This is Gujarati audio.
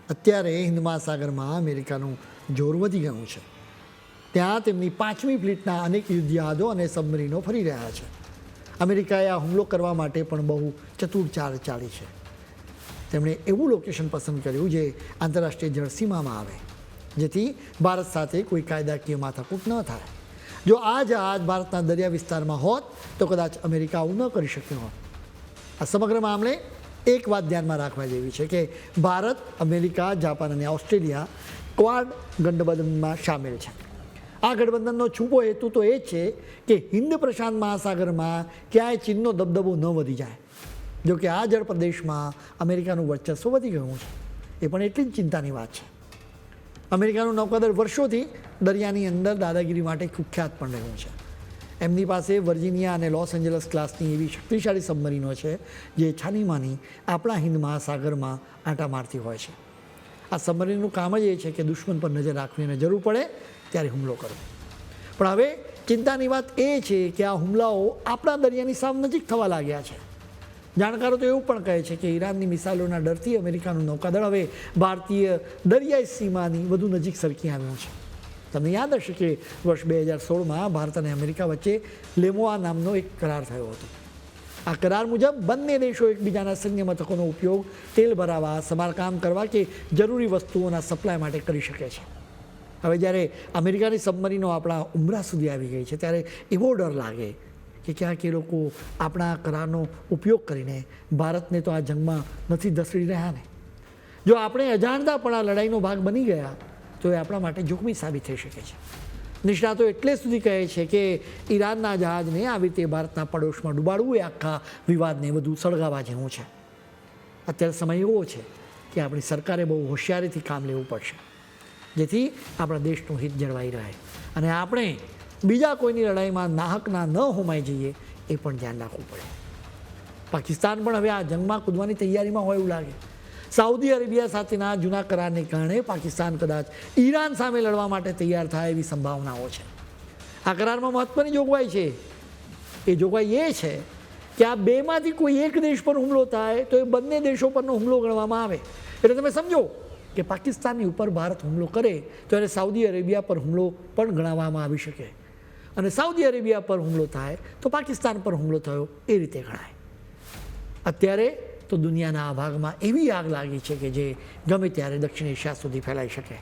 અત્યારે હિન્દ મહાસાગરમાં અમેરિકાનું જોર વધી ગયું છે. ત્યાં તેમની 5મી ફ્લીટના અનેક યુદ્ધ જહાજો અને સબમરીનો ફરી રહ્યા છે. અમેરિકાએ આ હુમલો કરવા માટે પણ બહુ ચતુર ચાલ ચાલી છે. તેમણે એવું લોકેશન પસંદ કર્યું જે આંતરરાષ્ટ્રીય જળસીમામાં આવે, જેથી ભારત સાથે કોઈ કાયદાકીય માથાકૂટ ન થાય. જો આ જહાજ ભારતના દરિયા વિસ્તારમાં હોત તો કદાચ અમેરિકા આવું ન કરી શક્યું હોત. આ સમગ્ર મામલે એક વાત ધ્યાનમાં રાખવા જેવી છે કે ભારત, અમેરિકા, જાપાન અને ઓસ્ટ્રેલિયા ક્વાડ ગઠબંધનમાં સામેલ છે. આ ગઠબંધનનો છૂપો હેતુ તો એ જ છે કે હિન્દ પ્રશાંત મહાસાગરમાં ક્યાંય ચીનનો દબદબો ન વધી જાય. જો કે આ જળ પ્રદેશમાં અમેરિકાનું વર્ચસ્વ વધી ગયું છે, એ પણ એટલી જ ચિંતાની વાત છે. અમેરિકાનું નૌકાદળ વર્ષોથી દરિયાની અંદર દાદાગીરી માટે કુખ્યાત પણ રહ્યું છે. એમની પાસે વર્જિનિયા અને લોસ એન્જલસ ક્લાસની એવી શક્તિશાળી સબમરીનો છે જે છાનીમાની આપણા હિન્દ મહાસાગરમાં આંટા મારતી હોય છે. આ સબમરીનનું કામ જ એ છે કે દુશ્મન પર નજર રાખવીને જરૂર પડે ત્યારે હુમલો કરવો. પણ હવે ચિંતાની વાત એ છે કે આ હુમલાઓ આપણા દરિયાની સાવ નજીક થવા લાગ્યા છે. જાણકારો તો એવું પણ કહે છે કે ઈરાનની મિસાઇલોના ડરથી અમેરિકાનું નૌકાદળ હવે ભારતીય દરિયાઈ સીમાની વધુ નજીક સરકી આવ્યું છે. તમને યાદ હશે કે વર્ષ 2016માં ભારત અને અમેરિકા વચ્ચે લેમોઆ નામનો એક કરાર થયો હતો. આ કરાર મુજબ બંને દેશો એકબીજાના સૈન્ય મથકોનો ઉપયોગ તેલ ભરાવા, સમારકામ કરવા કે જરૂરી વસ્તુઓના સપ્લાય માટે કરી શકે છે. હવે જ્યારે અમેરિકાની સબમરીનો આપણા ઉમરા સુધી આવી ગઈ છે ત્યારે એવો ડર લાગે કે ક્યાંક એ લોકો આપણા કરારનો ઉપયોગ કરીને ભારતને તો આ જંગમાં નથી ધસડી રહ્યા ને. જો આપણે અજાણતા પણ આ લડાઈનો ભાગ બની ગયા તો એ આપણા માટે જોખમી સાબિત થઈ શકે છે. નિષ્ણાતો એટલે સુધી કહે છે કે ઈરાનના જહાજને આવી રીતે ભારતના પડોશમાં ડૂબાડવું એ આખા વિવાદને વધુ સળગાવવા જેવું છે. અત્યારે સમય એવો છે કે આપણી સરકારે બહુ હોશિયારીથી કામ લેવું પડશે, જેથી આપણા દેશનું હિત જળવાઈ રહે અને આપણે બીજા કોઈની લડાઈમાં નાહકના ન હોમાઈ જઈએ એ પણ ધ્યાન રાખવું પડે. પાકિસ્તાન પણ હવે આ જંગમાં કૂદવાની તૈયારીમાં હોય એવું લાગે. સાઉદી અરેબિયા સાથેના જૂના કરારને કારણે પાકિસ્તાન કદાચ ઈરાન સામે લડવા માટે તૈયાર થાય એવી સંભાવનાઓ છે. આ કરારમાં મહત્ત્વની જોગવાઈ છે. એ જોગવાઈ એ છે કે આ બેમાંથી કોઈ એક દેશ પર હુમલો થાય તો એ બંને દેશો પરનો હુમલો ગણવામાં આવે. એટલે તમે સમજો કે પાકિસ્તાનની ઉપર ભારત હુમલો કરે તો એને સાઉદી અરેબિયા પર હુમલો પણ ગણવામાં આવી શકે, અને સાઉદી અરેબિયા પર હુમલો થાય તો પાકિસ્તાન પર હુમલો થયો એ રીતે ગણાય. અત્યારે તો દુનિયાના આ ભાગમાં એવી આગ લાગી છે કે જે ગમે ત્યારે દક્ષિણ એશિયા સુધી ફેલાઈ શકે.